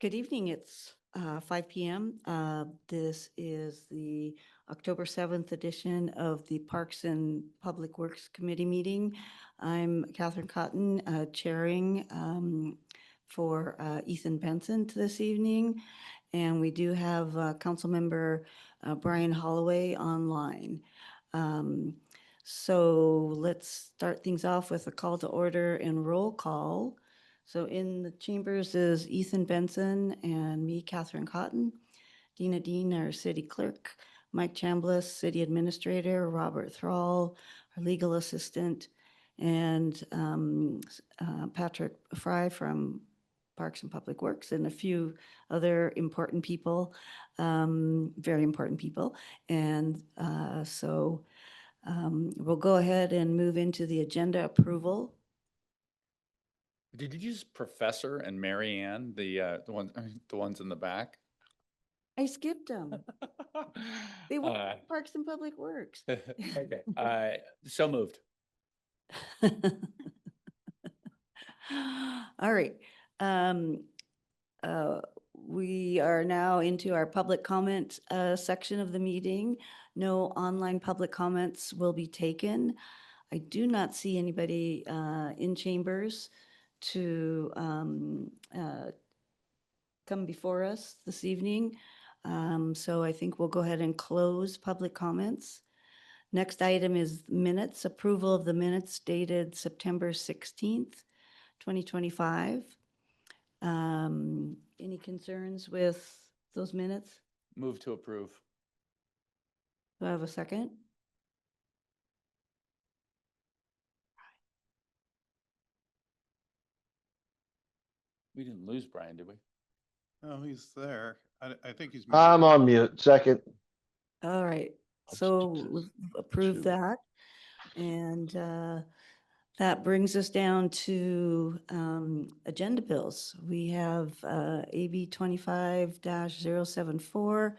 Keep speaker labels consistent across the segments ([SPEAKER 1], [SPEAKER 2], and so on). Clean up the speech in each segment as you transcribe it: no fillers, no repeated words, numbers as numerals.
[SPEAKER 1] Good evening. It's 5 p.m. This is the October 7th edition of the Parks and Public Works Committee meeting. I'm Catherine Cotton, chairing for Ethan Benson this evening. And we do have Councilmember Brian Holloway online. Um, so let's start things off with a call to order and roll call. So in the chambers is Ethan Benson and me, Catherine Cotton, Dina Dean, our city clerk, Mike Chambliss, city administrator, Robert Thrall, our legal assistant, and Patrick Fry from Parks and Public Works, and a few other important people, very important people. And so we'll go ahead and move into the agenda approval.
[SPEAKER 2] Did you use Professor and Mary Ann, the ones in the back?
[SPEAKER 1] I skipped them. They were Parks and Public Works.
[SPEAKER 2] Okay, so moved.
[SPEAKER 1] All right. Um, we are now into our public comment section of the meeting. No online public comments will be taken. I do not see anybody in chambers to come before us this evening. So I think we'll go ahead and close public comments. Next item is minutes, approval of the minutes dated September 16th, 2025. Any concerns with those minutes?
[SPEAKER 2] Move to approve.
[SPEAKER 1] Do I have a second?
[SPEAKER 2] We didn't lose Brian, did we?
[SPEAKER 3] No, he's there. I think he's.
[SPEAKER 4] I'm on mute. Second.
[SPEAKER 1] All right, so we've approved that. And that brings us down to agenda bills. We have AB 25-074,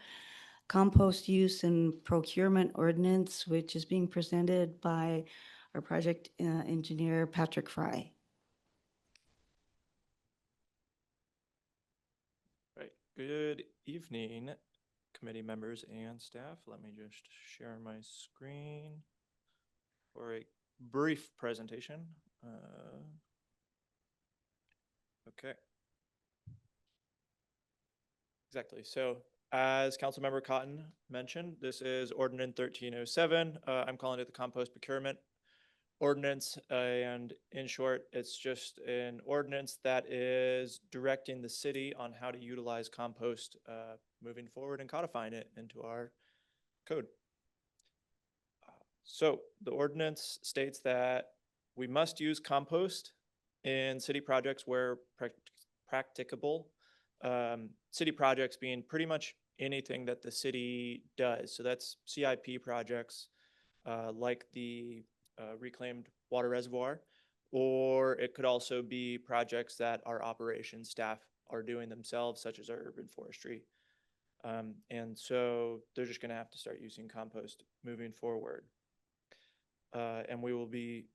[SPEAKER 1] compost use and procurement ordinance, which is being presented by our project engineer, Patrick Fry.
[SPEAKER 5] Right. Good evening, committee members and staff. Let me just share my screen for a brief presentation. Okay. Exactly. So as Councilmember Cotton mentioned, this is Ordinance 1307. I'm calling it the compost procurement ordinance, and in short, it's just an ordinance that is directing the city on how to utilize compost moving forward and codifying it into our code. So the ordinance states that we must use compost in city projects where practicable. City projects being pretty much anything that the city does. So that's CIP projects like the reclaimed water reservoir, or it could also be projects that our operations staff are doing themselves, such as our urban forestry. And so they're just going to have to start using compost moving forward. And we will be,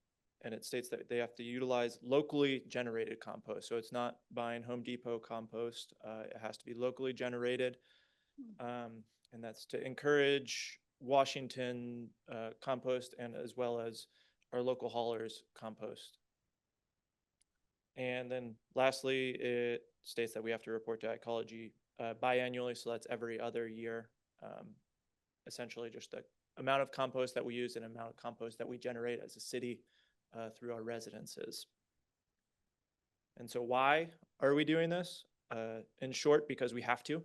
[SPEAKER 5] and it states that they have to utilize locally generated compost. So it's not buying Home Depot compost. It has to be locally generated. And that's to encourage Washington compost, and as well as our local haulers compost. And then lastly, it states that we have to report to ecology biannually, so that's every other year. Essentially just the amount of compost that we use and amount of compost that we generate as a city through our residences. And so why are we doing this? In short, because we have to.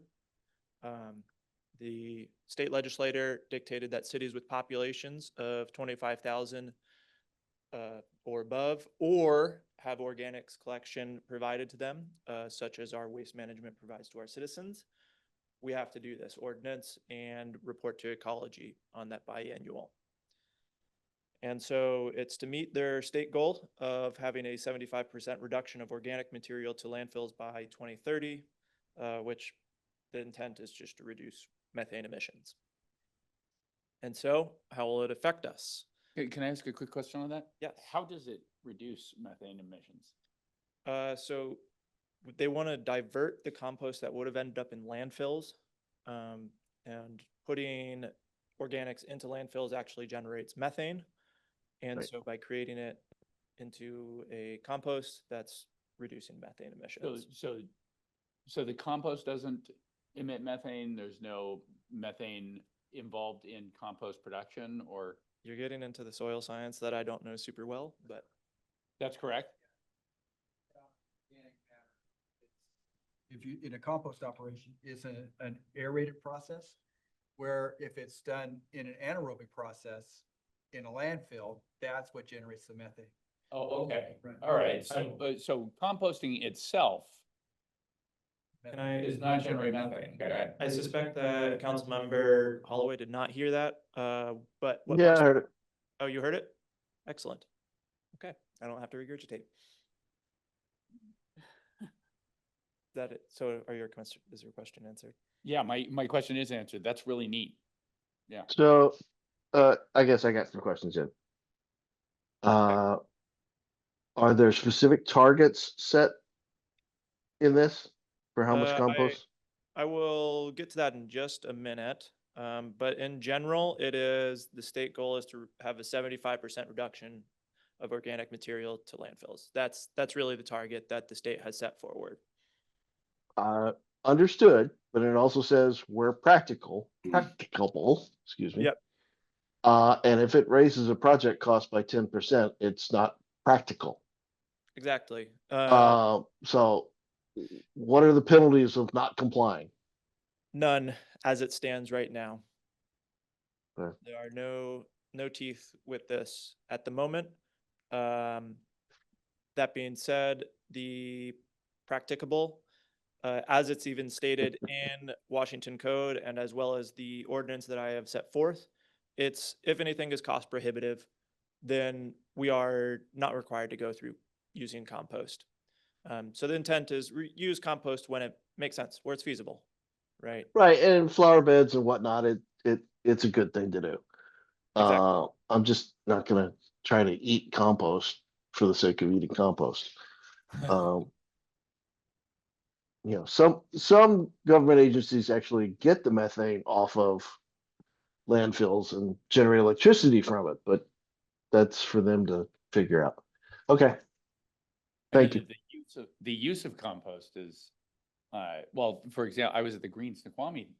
[SPEAKER 5] The state legislator dictated that cities with populations of 25,000 or above, or have organics collection provided to them, such as our waste management provides to our citizens, we have to do this ordinance and report to ecology on that biannual. And so it's to meet their state goal of having a 75% reduction of organic material to landfills by 2030, which the intent is just to reduce methane emissions. And so how will it affect us?
[SPEAKER 2] Can I ask a quick question on that?
[SPEAKER 5] Yes.
[SPEAKER 2] How does it reduce methane emissions?
[SPEAKER 5] So they want to divert the compost that would have ended up in landfills. And putting organics into landfills actually generates methane. And
[SPEAKER 4] Right.
[SPEAKER 5] so by creating it into a compost, that's reducing methane emissions.
[SPEAKER 2] So the compost doesn't emit methane? There's no methane involved in compost production, or?
[SPEAKER 5] You're getting into the soil science that I don't know super well, but
[SPEAKER 2] That's correct?
[SPEAKER 6] If you, in a compost operation, is an aerated process, where if it's done in an anaerobic process in a landfill, that's what generates the methane.
[SPEAKER 2] Oh, okay.
[SPEAKER 6] Right.
[SPEAKER 2] All right. So composting itself
[SPEAKER 5] can I?
[SPEAKER 2] does not generate methane. Okay.
[SPEAKER 5] I suspect that Councilmember Holloway did not hear that, but what?
[SPEAKER 4] Yeah, I
[SPEAKER 5] parts-
[SPEAKER 4] heard it.
[SPEAKER 5] Oh, you heard it? Excellent. Okay, I don't have to regurgitate. That it, so are your question, is your question answered?
[SPEAKER 2] Yeah, my question is answered. That's really neat. Yeah.
[SPEAKER 4] So, I guess I got some questions in. Are there specific targets set in this for how much
[SPEAKER 5] Uh, I-
[SPEAKER 4] compost?
[SPEAKER 5] I will get to that in just a minute. But in general, it is, the state goal is to have a 75% reduction of organic material to landfills. That's really the target that the state has set forward.
[SPEAKER 4] Understood, but it also says where practicable, excuse me.
[SPEAKER 5] Yep.
[SPEAKER 4] And if it raises a project cost by 10%, it's not practical.
[SPEAKER 5] Exactly.
[SPEAKER 4] So what are the penalties of not complying?
[SPEAKER 5] None as it stands right now.
[SPEAKER 4] Okay.
[SPEAKER 5] There are no teeth with this at the moment. That being said, the practicable, as it's even stated in Washington Code and as well as the ordinance that I have set forth, it's, if anything is cost prohibitive, then we are not required to go through using compost. So the intent is use compost when it makes sense, where it's feasible, right?
[SPEAKER 4] Right, and flower beds and whatnot, it's a good thing to do.
[SPEAKER 5] Exactly.
[SPEAKER 4] I'm just not gonna try to eat compost for the sake of eating compost. Um, some government agencies actually get the methane off of landfills and generate electricity from it, but that's for them to figure out. Okay, thank you.
[SPEAKER 2] The use of compost is, well, for example, I was at the Green Snoqualmie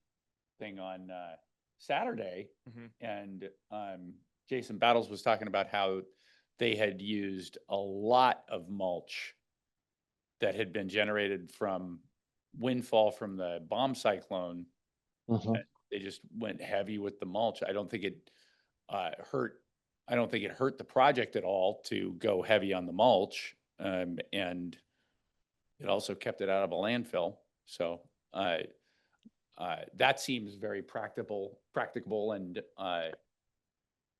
[SPEAKER 2] thing on Saturday,
[SPEAKER 5] Mhm.
[SPEAKER 2] and Jason Battles was talking about how they had used a lot of mulch that had been generated from windfall from the bomb cyclone.
[SPEAKER 4] Mhm.
[SPEAKER 2] They just went heavy with the mulch. I don't think it hurt. I don't think it hurt the project at all to go heavy on the mulch, and it also kept it out of a landfill. So that seems very practicable, and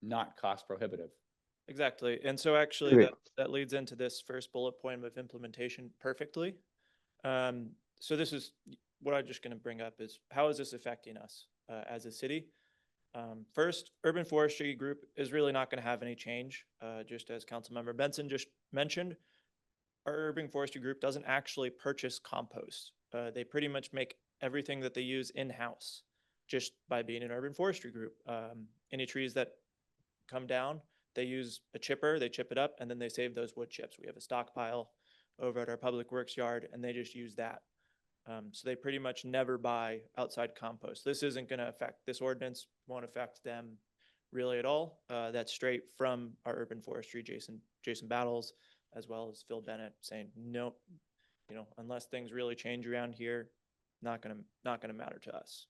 [SPEAKER 2] not cost prohibitive.
[SPEAKER 5] Exactly. And so actually
[SPEAKER 4] Great.
[SPEAKER 5] that leads into this first bullet point of implementation perfectly. So this is what I'm just going to bring up is how is this affecting us as a city? First, urban forestry group is really not going to have any change. Just as Councilmember Benson just mentioned, our urban forestry group doesn't actually purchase compost. They pretty much make everything that they use in-house just by being an urban forestry group. Any trees that come down, they use a chipper, they chip it up, and then they save those wood chips. We have a stockpile over at our public works yard, and they just use that. So they pretty much never buy outside compost. This isn't going to affect, this ordinance won't affect them really at all. That's straight from our urban forestry, Jason Battles, as well as Phil Bennett saying, nope, unless things really change around here, not gonna matter to us.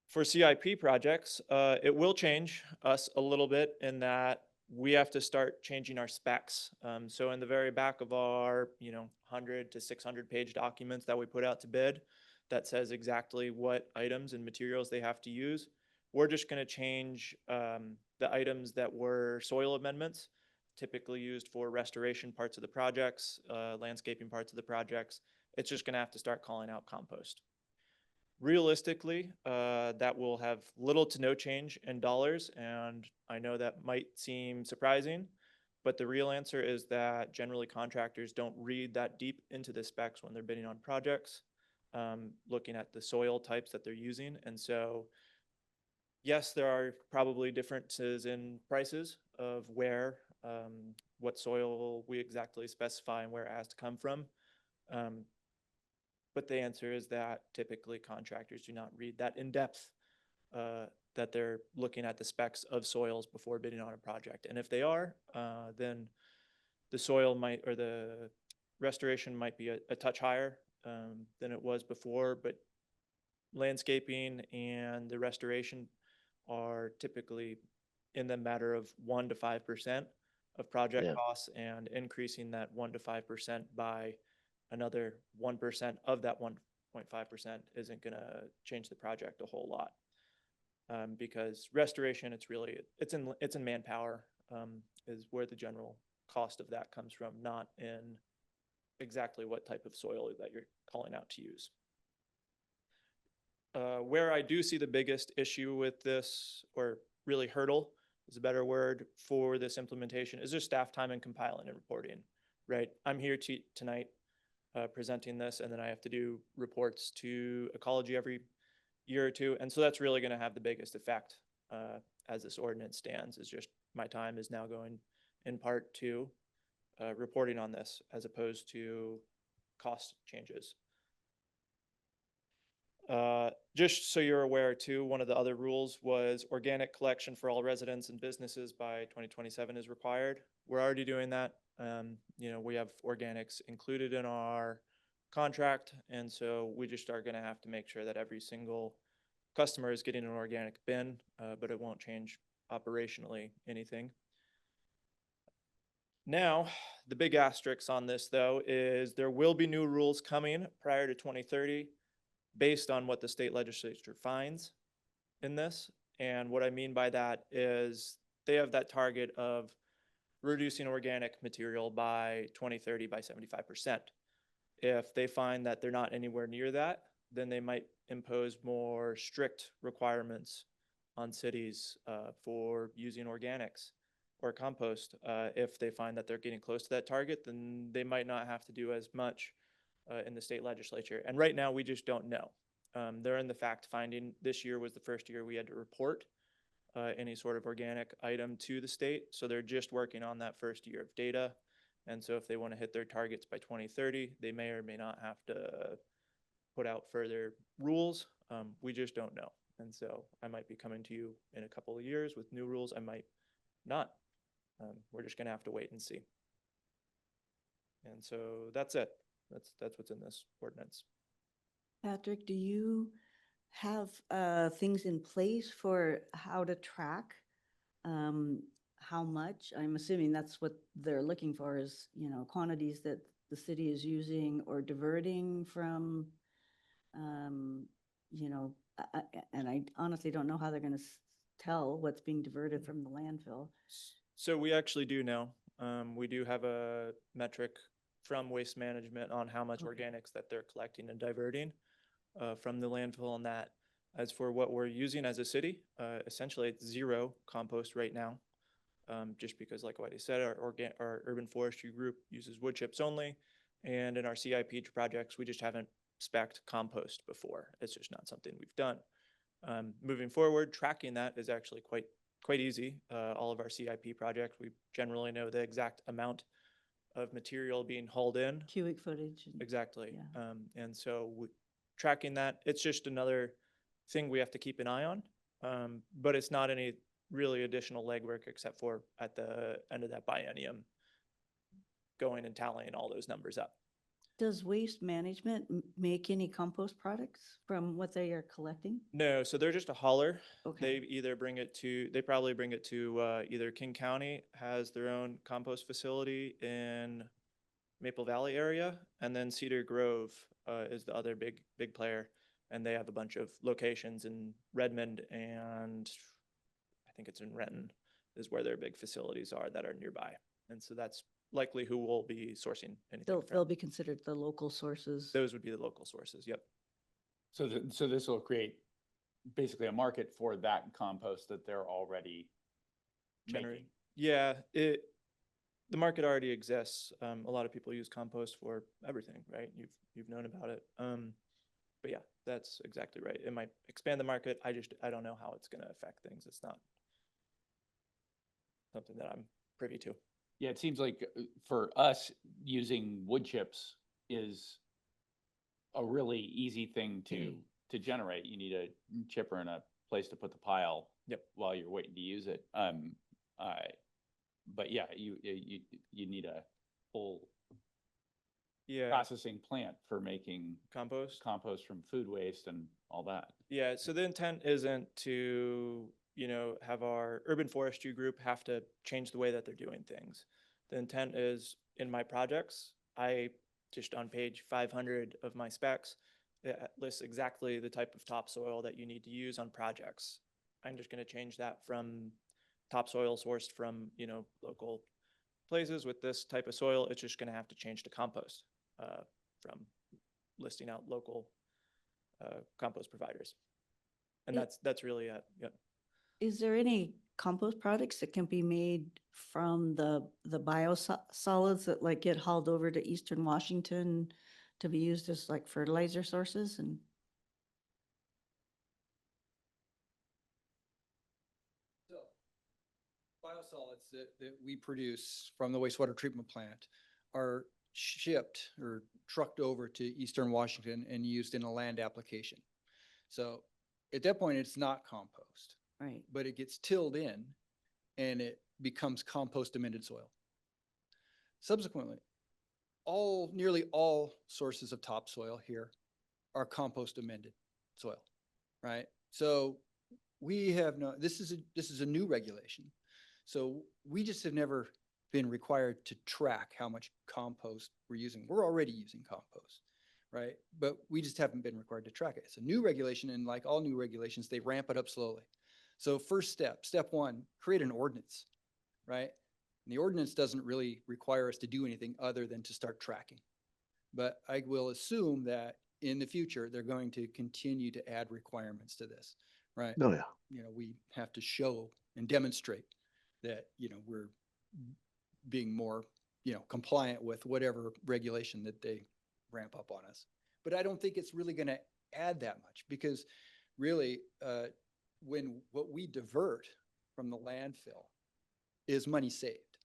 [SPEAKER 5] For CIP projects, it will change us a little bit in that we have to start changing our specs. So in the very back of our, 100 to 600 page documents that we put out to bid, that says exactly what items and materials they have to use. We're just going to change the items that were soil amendments, typically used for restoration parts of the projects, landscaping parts of the projects. It's just going to have to start calling out compost. Realistically, that will have little to no change in dollars, and I know that might seem surprising, But the real answer is that generally contractors don't read that deep into the specs when they're bidding on projects, looking at the soil types that they're using. And so, yes, there are probably differences in prices of where, what soil we exactly specify and where it has to come from. But the answer is that typically contractors do not read that in depth, that they're looking at the specs of soils before bidding on a project. And if they are, then the soil might, or the restoration might be a touch higher than it was before, but landscaping and the restoration are typically in the matter of 1 to 5% of project
[SPEAKER 4] Yeah.
[SPEAKER 5] costs, and increasing that 1 to 5% by another 1% of that 1.5% isn't going to change the project a whole lot. Because restoration, it's in manpower, is where the general cost of that comes from, not in exactly what type of soil that you're calling out to use. Where I do see the biggest issue with this, or really hurdle is a better word for this implementation, is just staff time and compiling and reporting, right? I'm here tonight presenting this, and then I have to do reports to ecology every year or two. And so that's really going to have the biggest effect as this ordinance stands, is just my time is now going in part to reporting on this as opposed to cost changes. Just so you're aware too, one of the other rules was organic collection for all residents and businesses by 2027 is required. We're already doing that. We have organics included in our contract, and so we just are going to have to make sure that every single customer is getting an organic bin, but it won't change operationally anything. Now, the big asterisk on this though is there will be new rules coming prior to 2030 based on what the state legislature finds in this. And what I mean by that is they have that target of reducing organic material by 2030 by 75%. If they find that they're not anywhere near that, then they might impose more strict requirements on cities for using organics or compost. If they find that they're getting close to that target, then they might not have to do as much in the state legislature. And right now, we just don't know. They're in the fact finding. This year was the first year we had to report any sort of organic item to the state. So they're just working on that first year of data. And so if they want to hit their targets by 2030, they may or may not have to put out further rules. We just don't know. And so I might be coming to you in a couple of years with new rules. I might not. We're just going to have to wait and see. And so that's it. That's what's in this ordinance.
[SPEAKER 1] Patrick, do you have things in place for how to track how much? I'm assuming that's what they're looking for is, quantities that the city is using or diverting from, and I honestly don't know how they're going to tell what's being diverted from the landfill.
[SPEAKER 5] So we actually do know. We do have a metric from Waste Management on how much organics that they're collecting and diverting from the landfill, and that. As for what we're using as a city, essentially it's zero compost right now, just because, like what I said, our urban forestry group uses wood chips only, and in our CIP projects, we just haven't spec'd compost before. It's just not something we've done. Moving forward, tracking that is actually quite easy. All of our CIP projects, we generally know the exact amount of material being hauled in.
[SPEAKER 1] Cubic footage.
[SPEAKER 5] Exactly.
[SPEAKER 1] Yeah.
[SPEAKER 5] And so tracking that, it's just another thing we have to keep an eye on. But it's not any really additional legwork except for at the end of that biennium going and tallying all those numbers up.
[SPEAKER 1] Does Waste Management make any compost products from what they are collecting?
[SPEAKER 5] No, so they're just a hauler.
[SPEAKER 1] Okay.
[SPEAKER 5] They probably bring it to either King County has their own compost facility in Maple Valley area, and then Cedar Grove is the other big player, and they have a bunch of locations in Redmond, and I think it's in Renton is where their big facilities are that are nearby. And so that's likely who will be sourcing anything
[SPEAKER 1] They'll
[SPEAKER 5] from.
[SPEAKER 1] be considered the local sources.
[SPEAKER 5] Those would be the local sources. Yep.
[SPEAKER 2] So this will create basically a market for that compost that they're already making.
[SPEAKER 5] Yeah, the market already exists. A lot of people use compost for everything, right? You've known about it. But yeah, that's exactly right. It might expand the market. I don't know how it's going to affect things. It's not something that I'm privy to.
[SPEAKER 2] Yeah, it seems like for us, using wood chips is a really easy thing to generate. You need a chipper and a place to put the pile.
[SPEAKER 5] Yep.
[SPEAKER 2] While you're waiting to use it. But yeah, you need a whole
[SPEAKER 5] Yeah,
[SPEAKER 2] processing plant for making
[SPEAKER 5] compost.
[SPEAKER 2] compost from food waste and all that.
[SPEAKER 5] Yeah, so the intent isn't to, have our urban forestry group have to change the way that they're doing things. The intent is in my projects, I just on page 500 of my specs, it lists exactly the type of topsoil that you need to use on projects. I'm just going to change that from topsoil sourced from, local places with this type of soil. It's just going to have to change to compost from listing out local compost providers. And
[SPEAKER 1] It-
[SPEAKER 5] that's really it. Yep.
[SPEAKER 1] Is there any compost products that can be made from the biosolids that like get hauled over to Eastern Washington to be used as like fertilizer sources and?
[SPEAKER 6] So, biosolids that we produce from the wastewater treatment plant are shipped or trucked over to Eastern Washington and used in a land application. So at that point, it's not compost,
[SPEAKER 1] Right.
[SPEAKER 6] but it gets tilled in and it becomes compost amended soil. Subsequently, nearly all sources of topsoil here are compost amended soil, right? So we have no, this is a new regulation. So we just have never been required to track how much compost we're using. We're already using compost, right? But we just haven't been required to track it. It's a new regulation, and like all new regulations, they ramp it up slowly. So first step one, create an ordinance, right? And the ordinance doesn't really require us to do anything other than to start tracking. But I will assume that in the future, they're going to continue to add requirements to this, right?
[SPEAKER 4] Oh, yeah.
[SPEAKER 6] We have to show and demonstrate that, we're being more, compliant with whatever regulation that they ramp up on us. But I don't think it's really going to add that much because really, when what we divert from the landfill is money saved,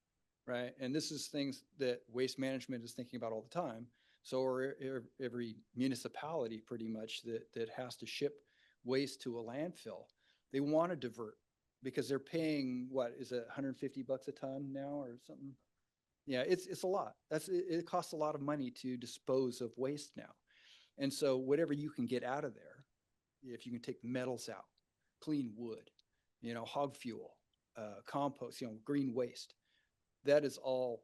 [SPEAKER 6] right? And this is things that waste management is thinking about all the time. So are every municipality pretty much that has to ship waste to a landfill, they want to divert because they're paying, what is it, $150 a ton now or something? Yeah, it's a lot. It costs a lot of money to dispose of waste now. And so whatever you can get out of there, if you can take the metals out, clean wood, hog fuel, compost, green waste, that is all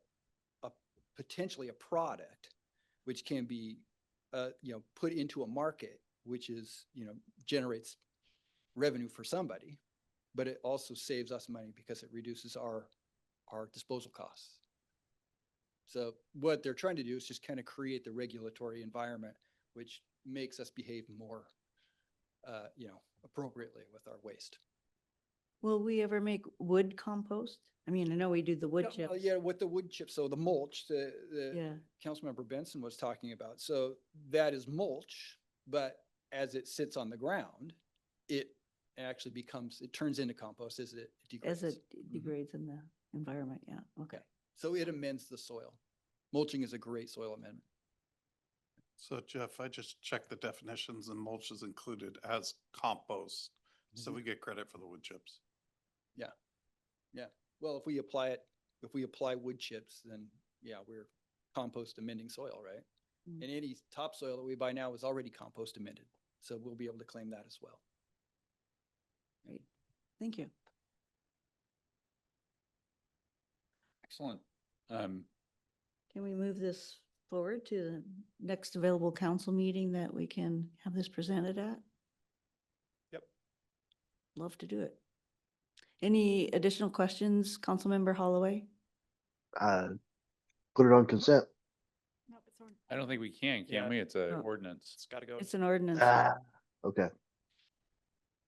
[SPEAKER 6] potentially a product which can be, put into a market, which is, generates revenue for somebody, but it also saves us money because it reduces our disposal costs. So what they're trying to do is just kind of create the regulatory environment, which makes us behave more, appropriately with our waste.
[SPEAKER 1] Will we ever make wood compost? I mean, I know we do the wood chips.
[SPEAKER 6] Yeah, with the wood chips, so the mulch, the
[SPEAKER 1] Yeah,
[SPEAKER 6] Councilmember Benson was talking about. So that is mulch, but as it sits on the ground, it actually it turns into compost as it degrades.
[SPEAKER 1] as it degrades in the environment, yeah, okay.
[SPEAKER 6] So it amends the soil. Mulching is a great soil amendment.
[SPEAKER 3] So Jeff, I just checked the definitions and mulch is included as compost. So we get credit for the wood chips.
[SPEAKER 6] Yeah. Well, if we apply wood chips, then yeah, we're compost amending soil, right?
[SPEAKER 1] Mm.
[SPEAKER 6] And any topsoil that we buy now is already compost amended. So we'll be able to claim that as well.
[SPEAKER 1] Great, thank you.
[SPEAKER 2] Excellent.
[SPEAKER 1] Can we move this forward to the next available council meeting that we can have this presented at?
[SPEAKER 5] Yep.
[SPEAKER 1] Love to do it. Any additional questions, Councilmember Holloway?
[SPEAKER 4] Put it on consent.
[SPEAKER 2] I don't think we can
[SPEAKER 5] Yeah.
[SPEAKER 2] we? It's an
[SPEAKER 1] No.
[SPEAKER 2] ordinance.
[SPEAKER 5] It's got to go.
[SPEAKER 1] It's an ordinance.
[SPEAKER 4] Okay.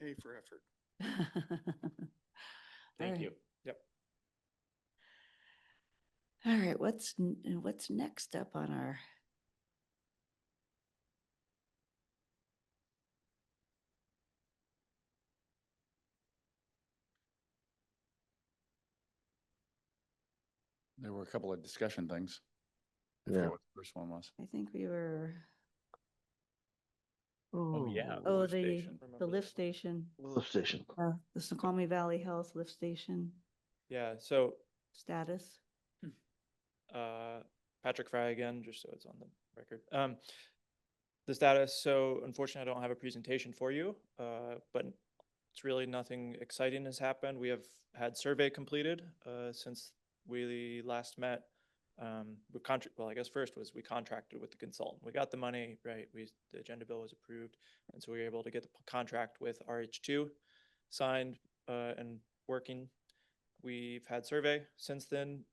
[SPEAKER 3] A for effort.
[SPEAKER 2] Thank
[SPEAKER 1] Alright.
[SPEAKER 2] you.
[SPEAKER 5] Yep.
[SPEAKER 1] All right, what's next up on our?
[SPEAKER 2] There were a couple of discussion things. I
[SPEAKER 4] Yeah.
[SPEAKER 2] forget what the first one was.
[SPEAKER 1] I think we were,
[SPEAKER 2] Oh, yeah.
[SPEAKER 1] oh,
[SPEAKER 2] lift
[SPEAKER 1] the
[SPEAKER 2] station.
[SPEAKER 5] Remember
[SPEAKER 1] the
[SPEAKER 5] that
[SPEAKER 1] lift
[SPEAKER 5] one.
[SPEAKER 1] station,
[SPEAKER 4] Lift station.
[SPEAKER 1] the Snoqualmie Valley Health Lift Station
[SPEAKER 5] Yeah, so
[SPEAKER 1] status.
[SPEAKER 5] Patrick Fry again, just so it's on the record. The status, so unfortunately, I don't have a presentation for you, but it's really nothing exciting has happened. We have had survey completed since we last met. Well, I guess first was we contracted with the consultant. We got the money, right? The agenda bill was approved, and so we were able to get the contract with RH2 signed and working. We've had survey since then,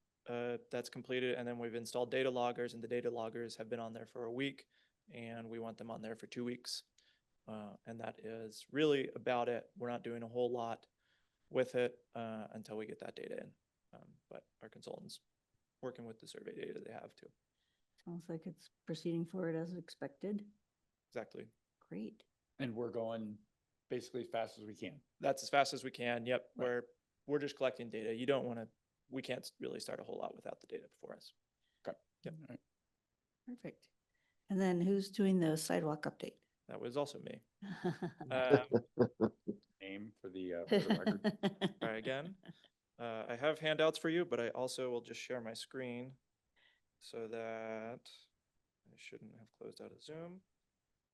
[SPEAKER 5] that's completed, and then we've installed data loggers, and the data loggers have been on there for a week, and we want them on there for 2 weeks. And that is really about it. We're not doing a whole lot with it until we get that data in. But our consultants working with the survey data they have too.
[SPEAKER 1] Sounds like it's proceeding forward as expected.
[SPEAKER 5] Exactly.
[SPEAKER 1] Great.
[SPEAKER 2] And we're going basically as fast as we can.
[SPEAKER 5] That's as fast as we can. Yep.
[SPEAKER 1] Right.
[SPEAKER 5] We're just collecting data. You don't want to, we can't really start a whole lot without the data before us.
[SPEAKER 2] Okay.
[SPEAKER 5] Yep.
[SPEAKER 2] All right.
[SPEAKER 1] Perfect. And then who's doing the sidewalk update?
[SPEAKER 5] That was also me.
[SPEAKER 2] Name for the record.
[SPEAKER 5] Try again. I have handouts for you, but I also will just share my screen so that I shouldn't have closed out of Zoom,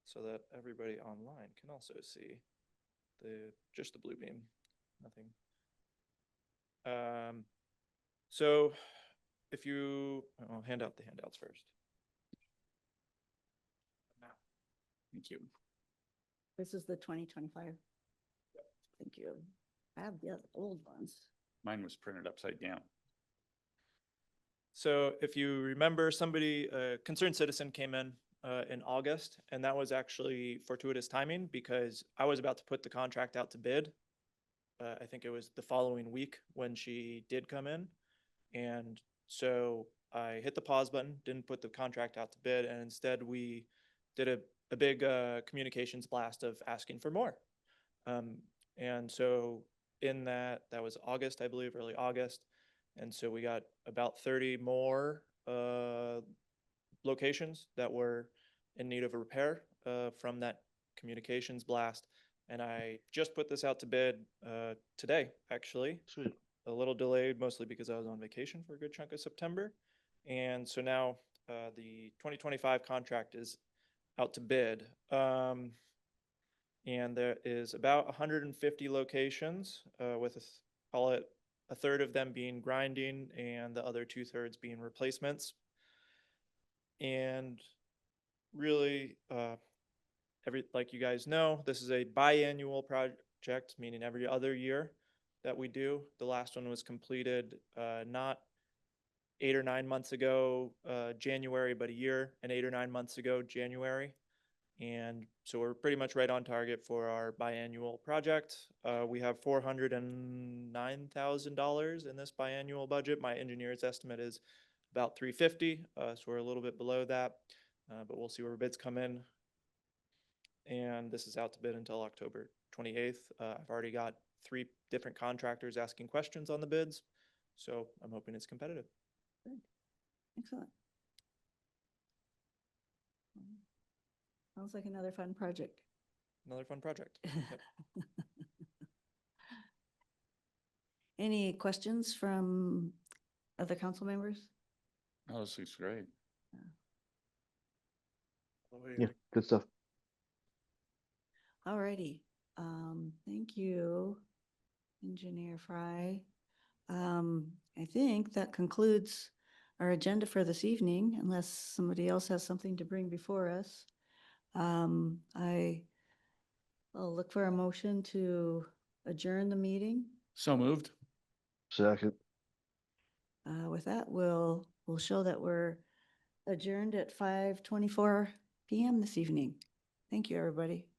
[SPEAKER 5] so that everybody online can also see just the blue beam, nothing. So if I'll hand out the handouts first.
[SPEAKER 2] Thank you.
[SPEAKER 1] This is the 2025. Thank you. I have the old ones.
[SPEAKER 2] Mine was printed upside down.
[SPEAKER 5] So if you remember, a concerned citizen came in August, and that was actually fortuitous timing because I was about to put the contract out to bid. I think it was the following week when she did come in. And so I hit the pause button, didn't put the contract out to bid, and instead we did a big communications blast of asking for more. And so in that was August, I believe, early August. And so we got about 30 more locations that were in need of a repair from that communications blast. And I just put this out to bid today, actually.
[SPEAKER 4] Sweet.
[SPEAKER 5] A little delayed, mostly because I was on vacation for a good chunk of September. And so now the 2025 contract is out to bid. And there is about 150 locations with, call it a third of them being grinding and the other 2/3 being replacements. And really, like you guys know, this is a biannual project, meaning every other year that we do. The last one was completed not 8 or 9 months ago, January, but a year and 8 or 9 months ago, January. And so we're pretty much right on target for our biannual project. We have $409,000 in this biannual budget. My engineer's estimate is about 350, so we're a little bit below that, but we'll see where bids come in. And this is out to bid until October 28th. I've already got 3 different contractors asking questions on the bids, so I'm hoping it's competitive.
[SPEAKER 1] Good. Excellent. Sounds like another fun project.
[SPEAKER 5] Another fun project. Yep.
[SPEAKER 1] Any questions from other council members?
[SPEAKER 2] Oh, this looks great.
[SPEAKER 4] Yeah, good stuff.
[SPEAKER 1] All righty. Thank you, Engineer Fry. I think that concludes our agenda for this evening, unless somebody else has something to bring before us. I'll look for a motion to adjourn the meeting.
[SPEAKER 2] So moved.
[SPEAKER 4] Second.
[SPEAKER 1] With that, we'll show that we're adjourned at 5:24 p.m. this evening. Thank you, everybody.